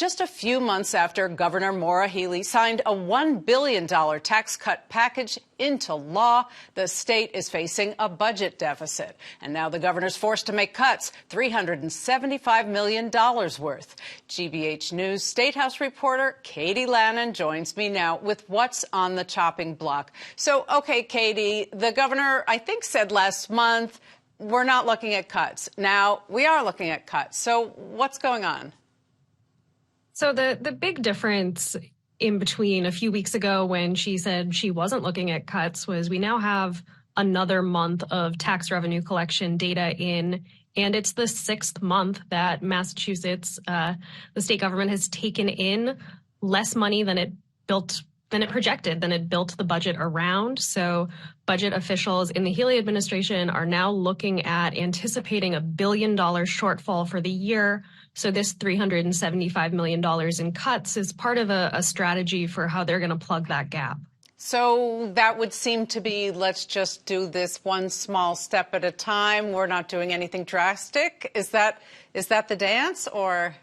just a few months after Governor Maura Healey signed a $1 billion tax cut package into law, the state is facing a budget deficit. And now the governor's forced to make cuts, $375 million worth. GBH News State House reporter Katie Lannon joins me now with what's on the chopping block. So, okay, Katie, the governor, I think, said last month, we're not looking at cuts. Now we are looking at cuts. So what's going on? So the big difference in between a few weeks ago when she said she wasn't looking at cuts was we now have another month of tax revenue collection data in, and it's the 6th month that Massachusetts, the state government, has taken in less money than it projected, than it built the budget around. So budget officials in the Healey administration are now looking at anticipating $1 billion shortfall for the year. So this $375 million in cuts is part of a strategy for how they're going to plug that gap. So that would seem to be, let's just do this one small step at a time. We're not doing anything drastic. Is that the dance, or?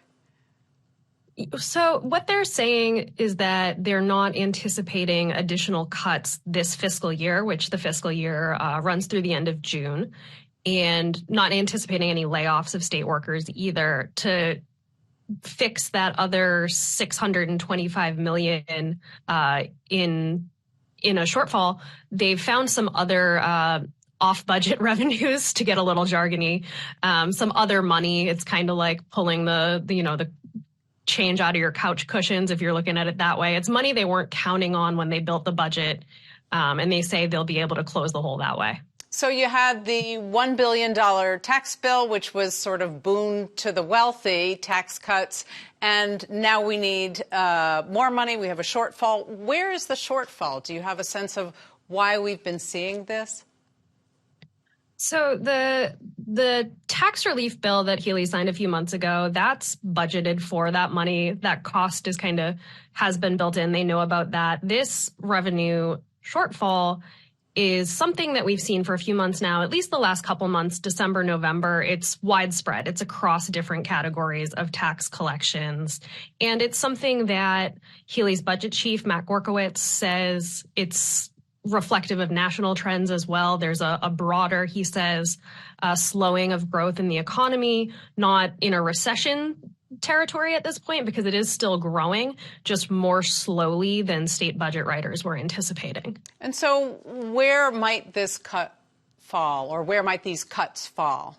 So what they're saying is that they're not anticipating additional cuts this fiscal year, which the fiscal year runs through the end of June, and not anticipating any layoffs of state workers either, to fix that other $625 million in a shortfall. They've found some other off-budget revenues, to get a little jargony, some other money. It's kind of like pulling the change out of your couch cushions, if you're looking at it that way. It's money they weren't counting on when they built the budget, and they say they'll be able to close the hole that way. So you had the $1 billion tax bill, which was sort of boon to the wealthy, tax cuts, and now we need more money. We have a shortfall. Where is the shortfall? Do you have a sense of why we've been seeing this? So the tax relief bill that Healey signed a few months ago, that's budgeted for. That money, that cost has been built in. They know about that. This revenue shortfall is something that we've seen for a few months now, at least the last couple months, December, November. It's widespread. It's across different categories of tax collections. And it's something that Healey's budget chief, Matt Gorkowitz, says it's reflective of national trends as well. There's a broader, he says, slowing of growth in the economy, not in a recession territory at this point, because it is still growing, just more slowly than state budget writers were anticipating. And so where might this cut fall, or where might these cuts fall?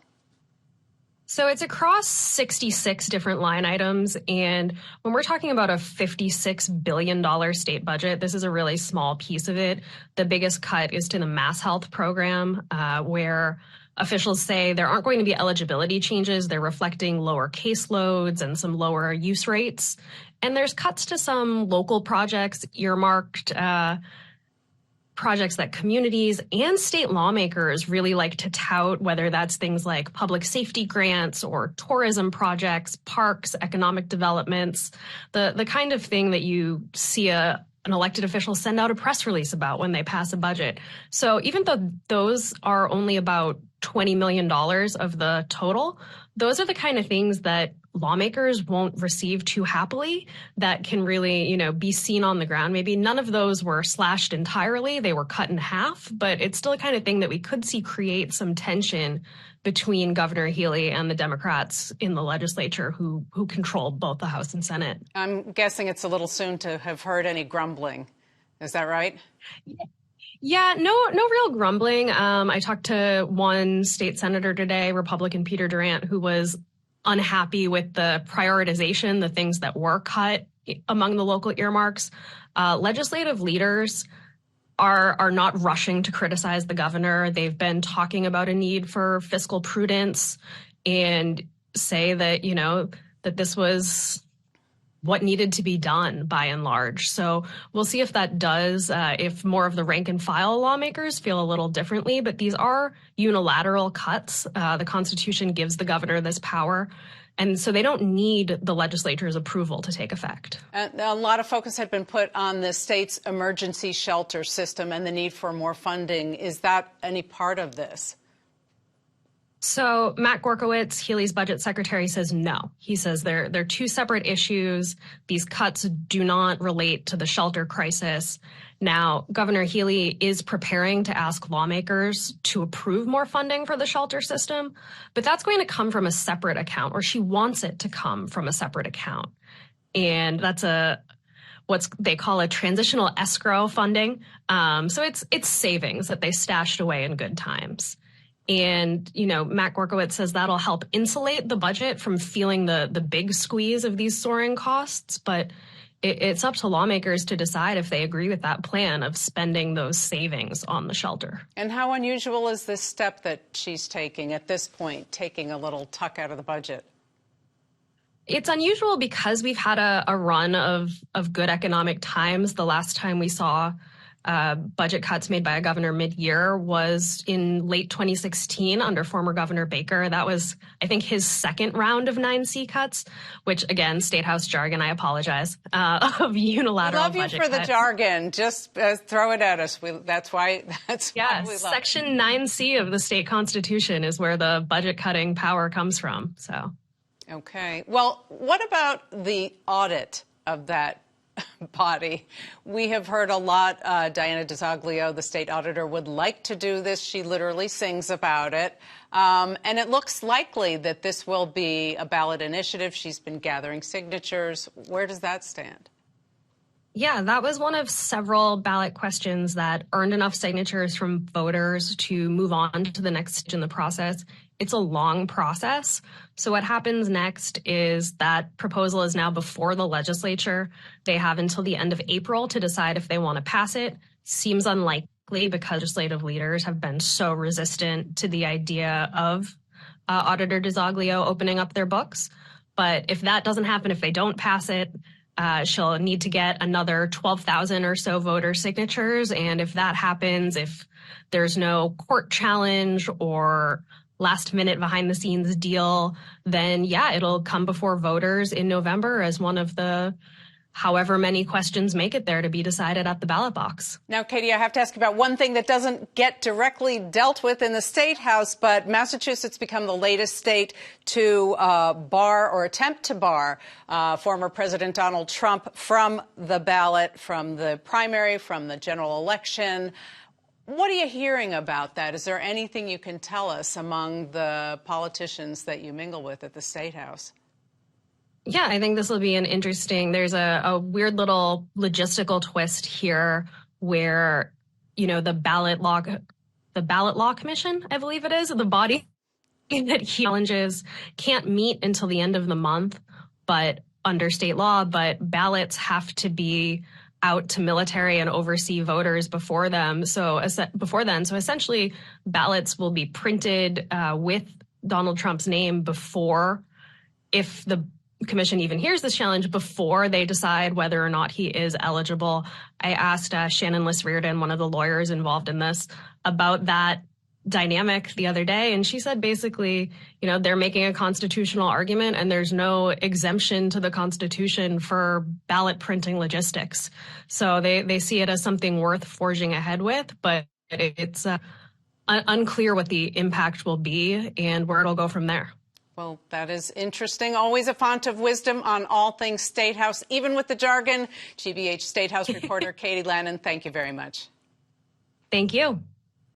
So it's across 66 different line items. And when we're talking about a $56 billion state budget, this is a really small piece of it. The biggest cut is to the Mass Health program, where officials say there aren't going to be eligibility changes. They're reflecting lower caseloads and some lower use rates. And there's cuts to some local projects, earmarked projects that communities and state lawmakers really like to tout, whether that's things like public safety grants or tourism projects, parks, economic developments, the kind of thing that you see an elected official send out a press release about when they pass a budget. So even though those are only about $20 million of the total, those are the kind of things that lawmakers won't receive too happily, that can really, be seen on the ground. Maybe none of those were slashed entirely. They were cut in half, but it's still the kind of thing that we could see create some tension between Governor Healey and the Democrats in the legislature who control both the House and Senate. I'm guessing it's a little soon to have heard any grumbling. Is that right? Yeah, no real grumbling. I talked to one state senator today, Republican Peter Durant, who was unhappy with the prioritization, the things that were cut among the local earmarks. Legislative leaders are not rushing to criticize the governor. They've been talking about a need for fiscal prudence and say that, that this was what needed to be done by and large. So we'll see if that does, if more of the rank and file lawmakers feel a little differently. But these are unilateral cuts. The Constitution gives the governor this power. And so they don't need the legislature's approval to take effect. A lot of focus had been put on the state's emergency shelter system and the need for more funding. Is that any part of this? So Matt Gorkowitz, Healey's budget secretary, says no. He says they're two separate issues. These cuts do not relate to the shelter crisis. Now, Governor Healey is preparing to ask lawmakers to approve more funding for the shelter system, but that's going to come from a separate account, or she wants it to come from a separate account. And that's what they call a transitional escrow funding. So it's savings that they stashed away in good times. And, Matt Gorkowitz says that'll help insulate the budget from feeling the big squeeze of these soaring costs. But it's up to lawmakers to decide if they agree with that plan of spending those savings on the shelter. And how unusual is this step that she's taking at this point, taking a little tuck out of the budget? It's unusual because we've had a run of good economic times. The last time we saw budget cuts made by a governor mid-year was in late 2016 under former Governor Baker. That was, I think, his second round of 9C cuts, which, again, State House jargon, I apologize, of unilateral budget cuts. We love you for the jargon. Just throw it at us. That's why we love it. Section 9C of the state constitution is where the budget cutting power comes from. So, okay. Well, what about the audit of that body? We have heard a lot. Diana DiZoglio, the state auditor, would like to do this. She literally sings about it. And it looks likely that this will be a ballot initiative. She's been gathering signatures. Where does that stand? Yeah, that was one of several ballot questions that earned enough signatures from voters to move on to the next stage in the process. It's a long process. So what happens next is that proposal is now before the legislature. They have until the end of April to decide if they want to pass it. Seems unlikely because legislative leaders have been so resistant to the idea of Auditor DiZoglio opening up their books. But if that doesn't happen, if they don't pass it, she'll need to get another 12,000 or so voter signatures. And if that happens, if there's no court challenge or last minute behind the scenes deal, then yeah, it'll come before voters in November as one of the however many questions make it there to be decided at the ballot box. Now, Katie, I have to ask about one thing that doesn't get directly dealt with in the State House, but Massachusetts become the latest state to bar or attempt to bar former President Donald Trump from the ballot, from the primary, from the general election. What are you hearing about that? Is there anything you can tell us among the politicians that you mingle with at the State House? Yeah, I think this will be there's a weird little logistical twist here where, the ballot law commission, I believe it is, the body that he challenges can't meet until the end of the month, but under state law, but ballots have to be out to military and overseas voters before then. So essentially ballots will be printed with Donald Trump's name before, if the commission even hears this challenge, before they decide whether or not he is eligible. I asked Shannon Liss-Riordan, one of the lawyers involved in this, about that dynamic the other day. And she said basically, they're making a constitutional argument and there's no exemption to the Constitution for ballot printing logistics. So they see it as something worth forging ahead with, but it's unclear what the impact will be and where it'll go from there. Well, that is interesting. Always a font of wisdom on all things State House, even with the jargon. GBH State House reporter Katie Lannon, thank you very much. Thank you.